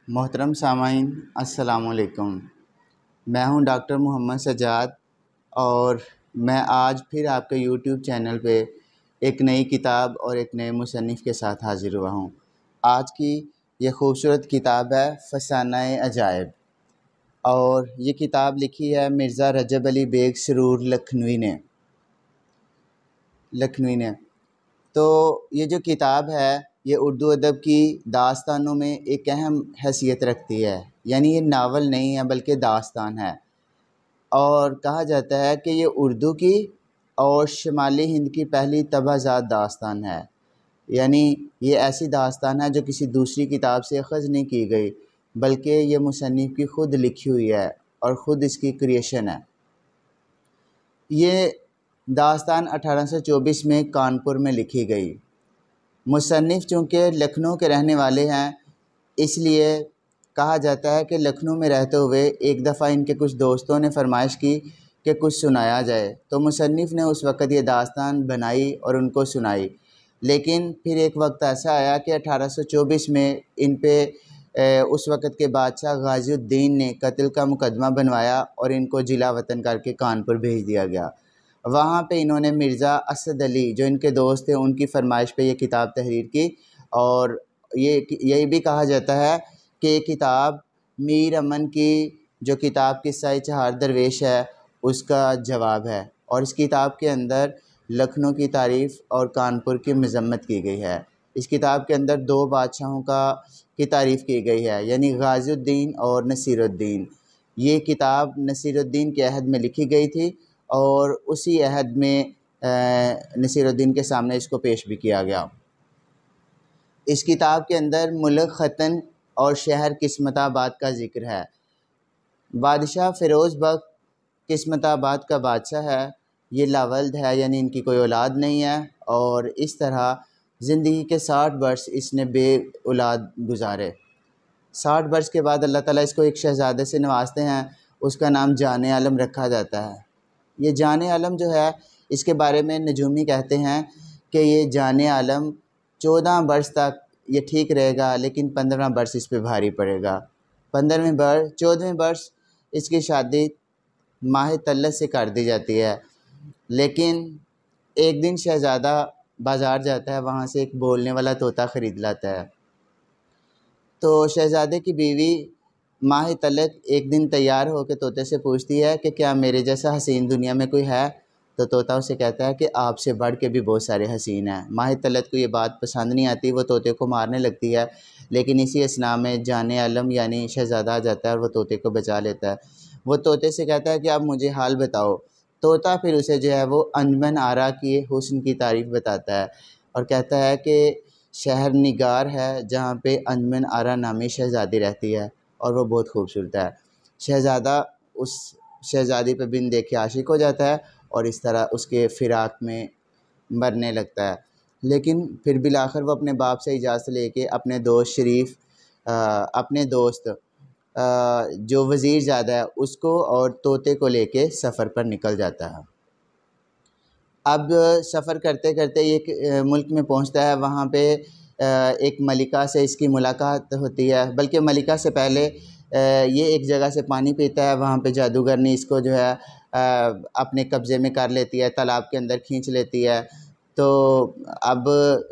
मोहतरम सामाईन अस्सलामुअलैकुम। मैं हूं डॉक्टर मोहम्मद सज्जाद और मैं आज फिर आपके यूट्यूब चैनल पे एक नई किताब और एक नए मुसन्निफ़ के साथ हाज़िर हुआ हूं। आज की ये खूबसूरत किताब है फसाना-ए अजाइब और ये किताब लिखी है मिर्ज़ा रजब अली बेग सरूर लखनवी ने। तो ये जो किताब है ये उर्दू अदब की दास्तानों में एक अहम हैसियत रखती है। यानी ये नावल नहीं है बल्कि दास्तान है और कहा जाता है कि ये उर्दू की और शुमाली हिंद की पहली तबाहज़ात दास्तान है। यानी ये ऐसी दास्तान है जो किसी दूसरी किताब से अख़ज़ नहीं की गई बल्कि ये मुसन्निफ़ की ख़ुद लिखी हुई है और ख़ुद इसकी क्रिएशन है। ये दास्तान 1824 में कानपुर में लिखी गई। मुसन्निफ़ चूँकि लखनऊ के रहने वाले हैं इसलिए कहा जाता है कि लखनऊ में रहते हुए एक दफ़ा इनके कुछ दोस्तों ने फरमाइश की कि कुछ सुनाया जाए, तो मुसन्निफ़ ने उस वक़्त ये दास्तान बनाई और उनको सुनाई। लेकिन फिर एक वक्त ऐसा आया कि 1824 में इन पे उस वक़्त के बादशाह गाज़िउद्दीन ने कत्ल का मुकदमा बनवाया और इनको जिला वतन करके कानपुर भेज दिया गया। वहाँ पे इन्होंने मिर्ज़ा असद अली जो इनके दोस्त थे उनकी फ़रमाइश पे ये किताब तहरीर की और यही भी कहा जाता है कि ये किताब मीर अमन की जो किताब किस्सा-ए चहार दरवेश है उसका जवाब है और इस किताब के अंदर लखनऊ की तारीफ़ और कानपुर की मज़म्मत की गई है। इस किताब के अंदर दो बादशाहों की तारीफ़ की गई है यानी गाज़िउद्दीन और नसीरुद्दीन। ये किताब नसीरुद्दीन के अहद में लिखी गई थी और उसी अहद में नसीरुद्दीन के सामने इसको पेश भी किया गया। इस किताब के अंदर मुल्क ख़तन और शहर किस्मताबाद का ज़िक्र है। बादशाह फ़िरोज़ बख्त किस्मताबाद का बादशाह है। ये लावल्द है यानी इनकी कोई औलाद नहीं है और इस तरह ज़िंदगी के 60 वर्ष इसने बे औलाद गुज़ारे। 60 वर्ष के बाद अल्लाह ताला इसको एक शहज़ादे से नवाजते हैं, उसका नाम जाने आलम रखा जाता है। ये जाने आलम जो है इसके बारे में नजूमी कहते हैं कि ये जाने आलम 14 वर्ष तक ये ठीक रहेगा लेकिन 15वां वर्ष इस पे भारी पड़ेगा। 14वें वर्ष इसकी शादी माह तल्लत से कर दी जाती है। लेकिन एक दिन शहज़ादा बाज़ार जाता है, वहाँ से एक बोलने वाला तोता ख़रीद लाता है। तो शहज़ादे की बीवी माह तलत एक दिन तैयार होकर तोते से पूछती है कि क्या मेरे जैसा हसीन दुनिया में कोई है? तो तोता उसे कहता है कि आपसे बढ़ के भी बहुत सारे हसीन हैं। माह तलत को ये बात पसंद नहीं आती, वो तोते को मारने लगती है। लेकिन इसी असना में जाने आलम यानी शहज़ादा आ जाता है और वो तोते को बचा लेता है। वो तोते से कहता है कि आप मुझे हाल बताओ। तोता फिर उसे जो है वो अंजमन आरा की हुस्न की तारीफ़ बताता है और कहता है कि शहर निगार है जहाँ पे अंजमन आरा नामी शहज़ादी रहती है और वो बहुत खूबसूरत है। शहज़ादा उस शहज़ादी पे बिन देखे आशिक हो जाता है और इस तरह उसके फ़िराक में मरने लगता है। लेकिन फिर बिलाखिर वो अपने बाप से इजाज़त लेके अपने दोस्त शरीफ अपने दोस्त जो वज़ीर ज़ादा है उसको और तोते को लेके सफ़र पर निकल जाता है। अब सफ़र करते करते एक मुल्क में पहुंचता है। वहाँ पे एक मलिका से इसकी मुलाकात होती है। बल्कि मलिका से पहले ये एक जगह से पानी पीता है, वहाँ पे जादूगरनी इसको जो है अपने कब्ज़े में कर लेती है, तालाब के अंदर खींच लेती है। तो अब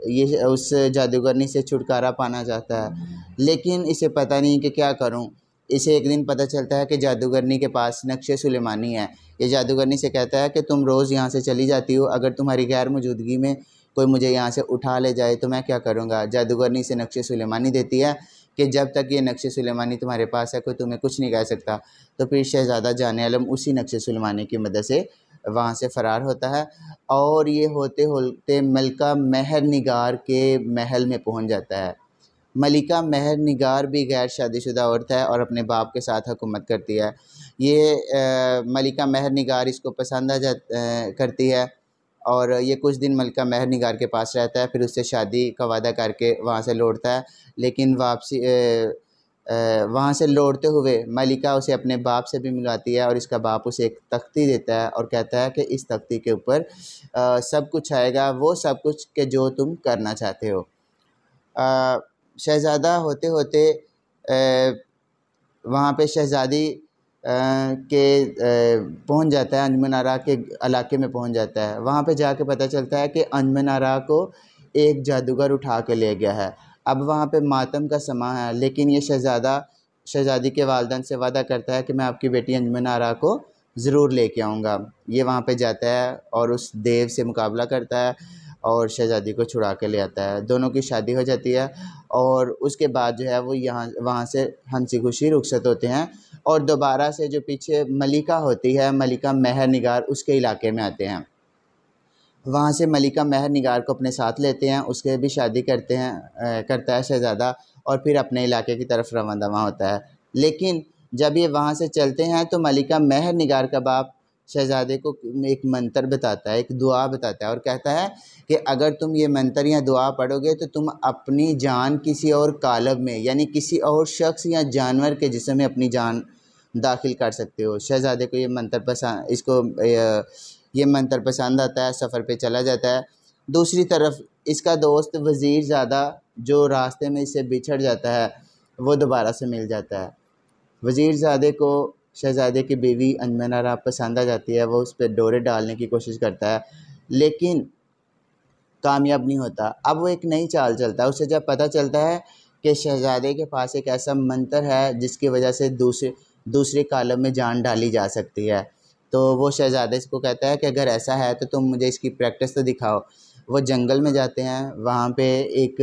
ये उस जादूगरनी से छुटकारा पाना चाहता है लेकिन इसे पता नहीं कि क्या करूं। इसे एक दिन पता चलता है कि जादूगरनी के पास नक्शे सुलेमानी है। ये जादूगरनी से कहता है कि तुम रोज़ यहाँ से चली जाती हो, अगर तुम्हारी गैर मौजूदगी में कोई मुझे यहाँ से उठा ले जाए तो मैं क्या करूँगा। जादूगरनी से नक्शे सुलेमानी देती है कि जब तक ये नक्शे सुलेमानी तुम्हारे पास है कोई तुम्हें कुछ नहीं कह सकता। तो फिर शहज़ादा जाने आलम उसी नक्शे सुलेमानी की मदद से वहाँ से फ़रार होता है और ये होते होते मलिका मेहर निगार के महल में पहुँच जाता है। मलिका मेहर निगार भी गैर शादीशुदा औरत है और अपने बाप के साथ हुकूमत करती है। ये मलिका मेहर निगार इसको पसंद करती है और ये कुछ दिन मलिका मेहर निगार के पास रहता है, फिर उससे शादी का वादा करके वहाँ से लौटता है। लेकिन वापसी वहाँ से लौटते हुए मलिका उसे अपने बाप से भी मिलाती है और इसका बाप उसे एक तख्ती देता है और कहता है कि इस तख्ती के ऊपर सब कुछ आएगा, वो सब कुछ के जो तुम करना चाहते हो। शहज़ादा होते होते वहाँ पे शहज़ादी के पहुँच जाता है, अंजुमन आरा के इलाके में पहुँच जाता है। वहाँ पे जाके पता चलता है कि अंजुमन आरा को एक जादूगर उठा के ले गया है। अब वहाँ पे मातम का समा है, लेकिन ये शहज़ादी के वालिदैन से वादा करता है कि मैं आपकी बेटी अंजुमन आरा को ज़रूर लेके आऊँगा। ये वहाँ पे जाता है और उस देव से मुकाबला करता है और शहज़ादी को छुड़ा के ले आता है। दोनों की शादी हो जाती है और उसके बाद जो है वो वहाँ से हंसी खुशी रुखसत होते हैं और दोबारा से जो पीछे मलिका होती है, मलिका मेहर निगार, उसके इलाके में आते हैं। वहाँ से मलिका मेहर निगार को अपने साथ लेते हैं, उसके भी शादी करता है शहज़ादा और फिर अपने इलाके की तरफ रवाना होता है। लेकिन जब ये वहाँ से चलते हैं तो मलिका मेहर निगार का बाप शहज़ादे को एक मंत्र बताता है, एक दुआ बताता है और कहता है कि अगर तुम ये मंत्र या दुआ पढ़ोगे तो तुम अपनी जान किसी और कालब में, यानी किसी और शख्स या जानवर के जिस्म में अपनी जान दाखिल कर सकते हो। शहज़ादे को ये मंत्र पसंद आता है, सफ़र पे चला जाता है। दूसरी तरफ इसका दोस्त वज़ीरज़ादा जो रास्ते में इससे बिछड़ जाता है, वो दोबारा से मिल जाता है। वज़ीरज़ादे को शहज़ादे की बीवी अंजुमन आरा पसंद आ जाती है। वो उस पर डोरे डालने की कोशिश करता है, लेकिन कामयाब नहीं होता। अब वो एक नई चाल चलता है। उसे जब पता चलता है कि शहज़ादे के पास एक ऐसा मंत्र है जिसकी वजह से दूसरे कालम में जान डाली जा सकती है, तो वो शहज़ादे को कहता है कि अगर ऐसा है तो तुम मुझे इसकी प्रैक्टिस तो दिखाओ। वो जंगल में जाते हैं, वहाँ पे एक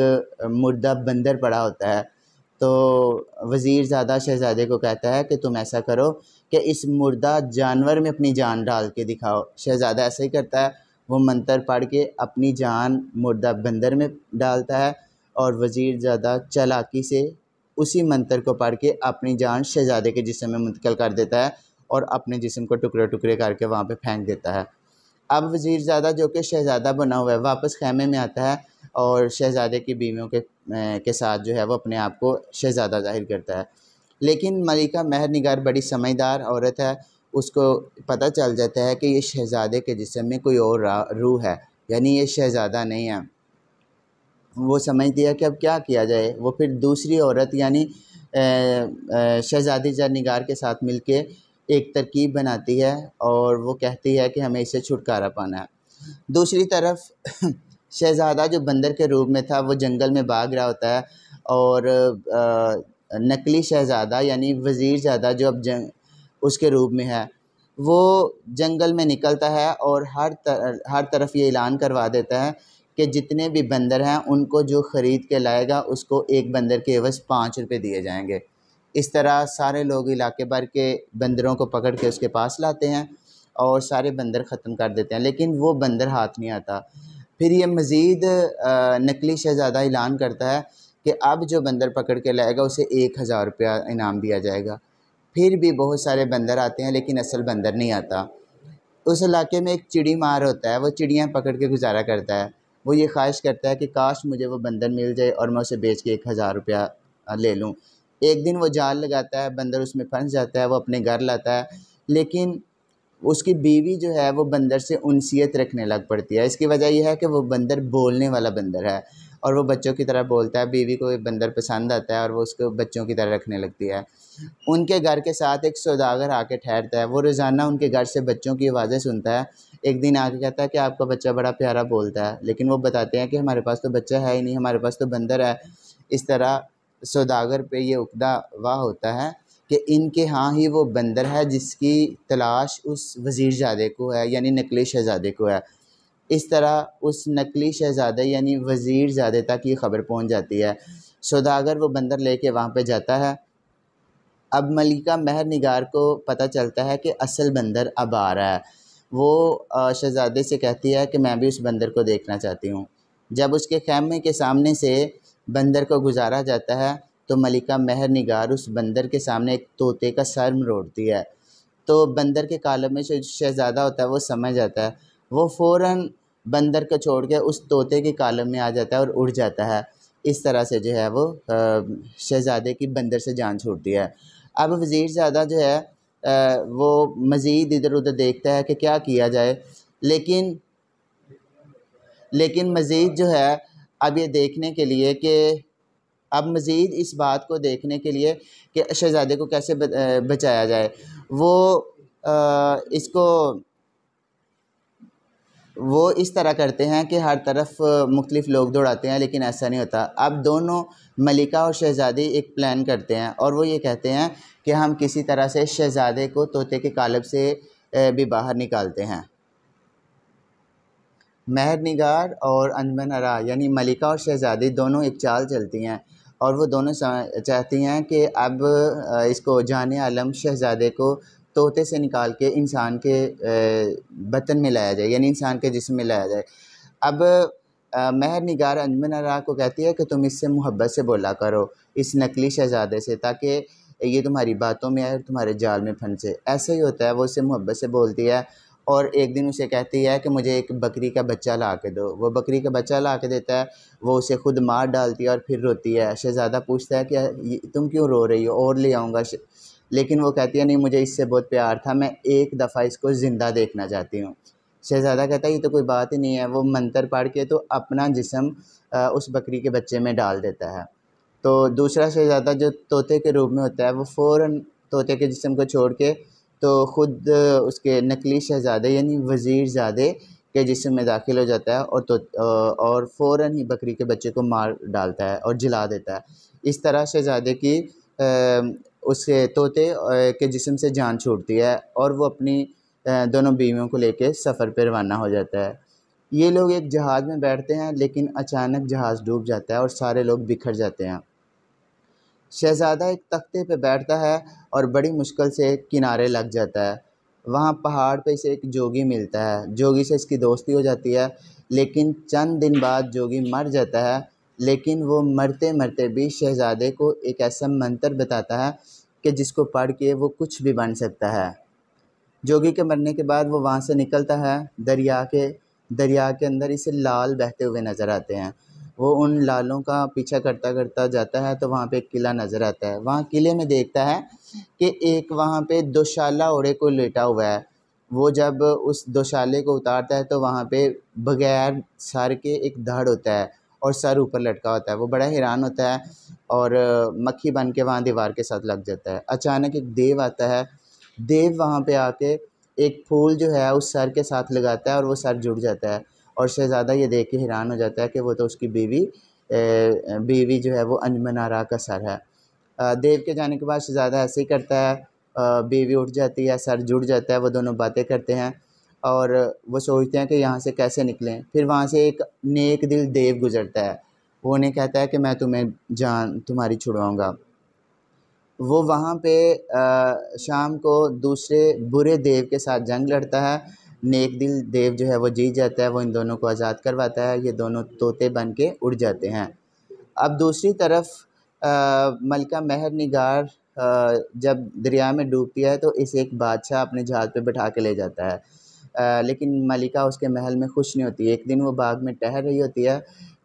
मुर्दा बंदर पड़ा होता है। तो वज़ीरज़ादा शहज़ादे को कहता है कि तुम ऐसा करो कि इस मुर्दा जानवर में अपनी जान डाल के दिखाओ। शहज़ादा ऐसा ही करता है, वो मंत्र पढ़ के अपनी जान मुर्दा बंदर में डालता है और वज़ीरज़ादा चालाकी से उसी मंत्र को पढ़ के अपनी जान शहज़ादे के जिस्म में मुंतकिल कर देता है और अपने जिस्म को टुकड़े टुकड़े करके वहाँ पे फेंक देता है। अब वज़ीरज़ादा जो कि शहज़ादा बना हुआ है वापस ख़ैमे में आता है और शहज़ादे की बीवियों के साथ जो है वो अपने आप को शहज़ादा ज़ाहिर करता है। लेकिन मलिका मेहर निगार बड़ी समझदार औरत है, उसको पता चल जाता है कि ये शहज़ादे के जिस्म में कोई और रूह है, यानी ये शहज़ादा नहीं है। वो समझती है कि अब क्या किया जाए। वो फिर दूसरी औरत यानी शहज़ादी ज़रनिगार के साथ मिलके एक तरकीब बनाती है और वो कहती है कि हमें इससे छुटकारा पाना है। दूसरी तरफ शहज़ादा जो बंदर के रूप में था वो जंगल में भाग रहा होता है और नकली शहज़ादा यानी वज़ीरज़ादा जो अब उसके रूप में है, वो जंगल में निकलता है और हर तरफ ये ऐलान करवा देता है कि जितने भी बंदर हैं उनको जो ख़रीद के लाएगा उसको एक बंदर के एवज़ 5 रुपये दिए जाएंगे। इस तरह सारे लोग इलाके भर के बंदरों को पकड़ के उसके पास लाते हैं और सारे बंदर ख़त्म कर देते हैं, लेकिन वो बंदर हाथ नहीं आता। फिर ये मज़ीद नकली शहज़ादा ऐलान करता है कि अब जो बंदर पकड़ के लाएगा उसे 1000 रुपया इनाम दिया जाएगा। फिर भी बहुत सारे बंदर आते हैं, लेकिन असल बंदर नहीं आता। उस इलाके में एक चिड़ी मार होता है, वो चिड़ियाँ पकड़ के गुज़ारा करता है। वो ये ख्वाहिश करता है कि काश मुझे वो बंदर मिल जाए और मैं उसे बेच के 1000 रुपया ले लूँ। एक दिन वो जाल लगाता है, बंदर उसमें फंस जाता है, वो अपने घर लाता है, लेकिन उसकी बीवी जो है वो बंदर से उनसियत रखने लग पड़ती है। इसकी वजह यह है कि वो बंदर बोलने वाला बंदर है और वो बच्चों की तरह बोलता है। बीवी को ये बंदर पसंद आता है और वो उसको बच्चों की तरह रखने लगती है। उनके घर के साथ एक सौदागर आके ठहरता है। वो रोज़ाना उनके घर से बच्चों की आवाज़ें सुनता है। एक दिन आके कहता है कि आपका बच्चा बड़ा प्यारा बोलता है, लेकिन वो बताते हैं कि हमारे पास तो बच्चा है ही नहीं, हमारे पास तो बंदर है। इस तरह सौदागर पे ये उकदा वाह होता है कि इनके यहाँ ही वो बंदर है जिसकी तलाश उस वज़ीरज़ादे को है, यानी नकली शहज़ादे को है। इस तरह उस नकली शहज़ादे यानी वज़ीरज़ादे तक ये ख़बर पहुँच जाती है। सौदागर वो बंदर लेके वहाँ पे जाता है। अब मलिका मेहर निगार को पता चलता है कि असल बंदर अब आ रहा है। वो शहज़ादे से कहती है कि मैं भी उस बंदर को देखना चाहती हूँ। जब उसके ख़ैमे के सामने से बंदर को गुज़ारा जाता है तो मलिका मेहर निगार उस बंदर के सामने एक तोते का सर मरोड़ती है। तो बंदर के कालब में जो शहज़ादा होता है वो समझ जाता है। वो फ़ौरन बंदर को छोड़ के उस तोते के कालब में आ जाता है और उड़ जाता है। इस तरह से जो है वो शहज़ादे की बंदर से जान छूटती है। अब वज़ीरज़ादा जो है वो मज़ीद इधर-उधर देखता है कि क्या किया जाए, लेकिन मज़ीद जो है अब ये देखने के लिए कि अब मज़ीद इस बात को देखने के लिए कि शहज़ादे को कैसे बचाया जाए, इसको वो इस तरह करते हैं कि हर तरफ मुख्तलिफ़ लोग दौड़ाते हैं, लेकिन ऐसा नहीं होता। अब दोनों मलिका और शहज़ादी एक प्लान करते हैं और वो ये कहते हैं कि हम किसी तरह से शहज़ादे को तोते के कालब से भी बाहर निकालते हैं। महर निगार और अंजमन आरा यानी मलिका और शहज़ादी दोनों एक चाल चलती हैं और वो दोनों चाहती हैं कि अब इसको जाने आलम शहज़ादे को तोते से निकाल के इंसान के बतन में लाया जाए, यानी इंसान के जिस्म में लाया जाए। अब महर निगार अंजमन आरा को कहती है कि तुम इससे मोहब्बत से बोला करो, इस नकली शहज़ादे से, ताकि ये तुम्हारी बातों में आए और तुम्हारे जाल में फंसे। ऐसे ही होता है, वो उससे मोहब्बत से बोलती है और एक दिन उसे कहती है कि मुझे एक बकरी का बच्चा ला के दो। वो बकरी का बच्चा ला के देता है, वो उसे खुद मार डालती है और फिर रोती है। शहज़ादा पूछता है कि तुम क्यों रो रही हो, और ले आऊँगा। लेकिन वो कहती है नहीं, मुझे इससे बहुत प्यार था, मैं एक दफ़ा इसको ज़िंदा देखना चाहती हूँ। शहज़ादा कहता है ये तो कोई बात ही नहीं है। वो मंतर पढ़ के तो अपना जिस्म उस बकरी के बच्चे में डाल देता है। तो दूसरा शहज़ादा जो तोते के रूप में होता है, वो फ़ौरन तोते के जिस्म को छोड़ के तो ख़ुद उसके नकली शहज़ादे यानी वज़ीरज़ादे के जिस्म में दाखिल हो जाता है और फ़ौरन ही बकरी के बच्चे को मार डालता है और जला देता है। इस तरह शहज़ादे की उसके तोते के जिस्म से जान छूटती है और वो अपनी दोनों बीवियों को लेके सफ़र पे रवाना हो जाता है। ये लोग एक जहाज़ में बैठते हैं, लेकिन अचानक जहाज़ डूब जाता है और सारे लोग बिखर जाते हैं। शहज़ादा एक तख्ते पे बैठता है और बड़ी मुश्किल से किनारे लग जाता है। वहाँ पहाड़ पे इसे एक जोगी मिलता है। जोगी से इसकी दोस्ती हो जाती है, लेकिन चंद दिन बाद जोगी मर जाता है। लेकिन वो मरते मरते भी शहज़ादे को एक ऐसा मंत्र बताता है कि जिसको पढ़ के वो कुछ भी बन सकता है। जोगी के मरने के बाद वो वहाँ से निकलता है। दरिया के अंदर इसे लाल बहते हुए नज़र आते हैं। वो उन लालों का पीछा करता करता जाता है तो वहाँ पे एक किला नज़र आता है। वहाँ किले में देखता है कि एक वहाँ पे दोशाला ओढ़े को लेटा हुआ है। वो जब उस दोशाले को उतारता है तो वहाँ पे बगैर सर के एक धड़ होता है और सर ऊपर लटका होता है। वो बड़ा हैरान होता है और मक्खी बन के वहाँ दीवार के साथ लग जाता है। अचानक एक देव आता है। देव वहाँ पे आके एक फूल जो है उस सर के साथ लगाता है और वो सर जुड़ जाता है और शहज़ादा ये देख के हैरान हो जाता है कि वो तो उसकी बीवी जो है वो अंजमन आरा का सर है। देव के जाने के बाद शहज़ादा ऐसे ही करता है। बीवी उठ जाती है, सर जुड़ जाता है, वो दोनों बातें करते हैं और वो सोचते हैं कि यहाँ से कैसे निकलें। फिर वहाँ से एक नेक दिल देव गुज़रता है। वो उन्हें कहता है कि मैं तुम्हें जान तुम्हारी छुड़वाऊँगा। वो वहाँ पे शाम को दूसरे बुरे देव के साथ जंग लड़ता है। नेक दिल देव जो है वो जीत जाता है। वो इन दोनों को आज़ाद करवाता है। ये दोनों तोते बन के उड़ जाते हैं। अब दूसरी तरफ मलिका महर निगार जब दरिया में डूबती है तो इसे एक बादशाह अपने जहाज़ पे बिठा के ले जाता है। लेकिन मलिका उसके महल में खुश नहीं होती। एक दिन वो बाग में टहल रही होती है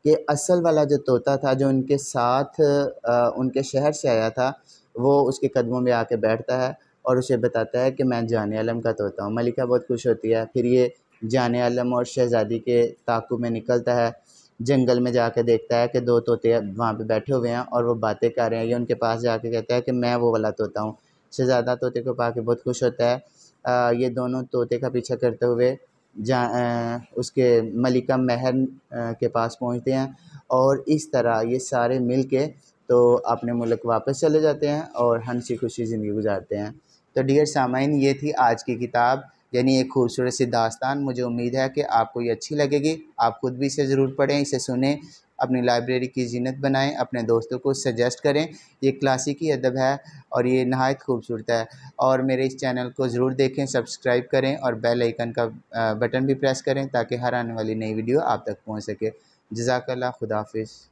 कि असल वाला जो तोता था, जो उनके साथ उनके शहर से आया था, वो उसके कदमों में आके बैठता है और उसे बताता है कि मैं जाने आलम का तोता हूँ। मलिका बहुत खुश होती है। फिर ये जाने आलम और शहज़ादी के ताक़ुब में निकलता है। जंगल में जाके देखता है कि 2 तोते वहाँ पे बैठे हुए हैं और वो बातें कर रहे हैं। ये उनके पास जाके कहता है कि मैं वो वाला तोता हूँ। शहज़ादा तोते को पाके बहुत खुश होता है। ये दोनों तोते का पीछा करते हुए उसके मलिका महर के पास पहुँचते हैं और इस तरह ये सारे मिल के तो अपने मुल्क वापस चले जाते हैं और हंसी खुशी ज़िंदगी गुजारते हैं। तो डियर सामाइन, ये थी आज की किताब, यानी एक खूबसूरत सी दास्तान। मुझे उम्मीद है कि आपको ये अच्छी लगेगी। आप ख़ुद भी इसे ज़रूर पढ़ें, इसे सुनें, अपनी लाइब्रेरी की ज़ीनत बनाएं, अपने दोस्तों को सजेस्ट करें। ये क्लासिकी अदब है और ये नहायत खूबसूरत है। और मेरे इस चैनल को ज़रूर देखें, सब्सक्राइब करें और बेल आइकन का बटन भी प्रेस करें ताकि हर आने वाली नई वीडियो आप तक पहुँच सके। जज़ाकल्लाह, खुदा हाफ़िज़।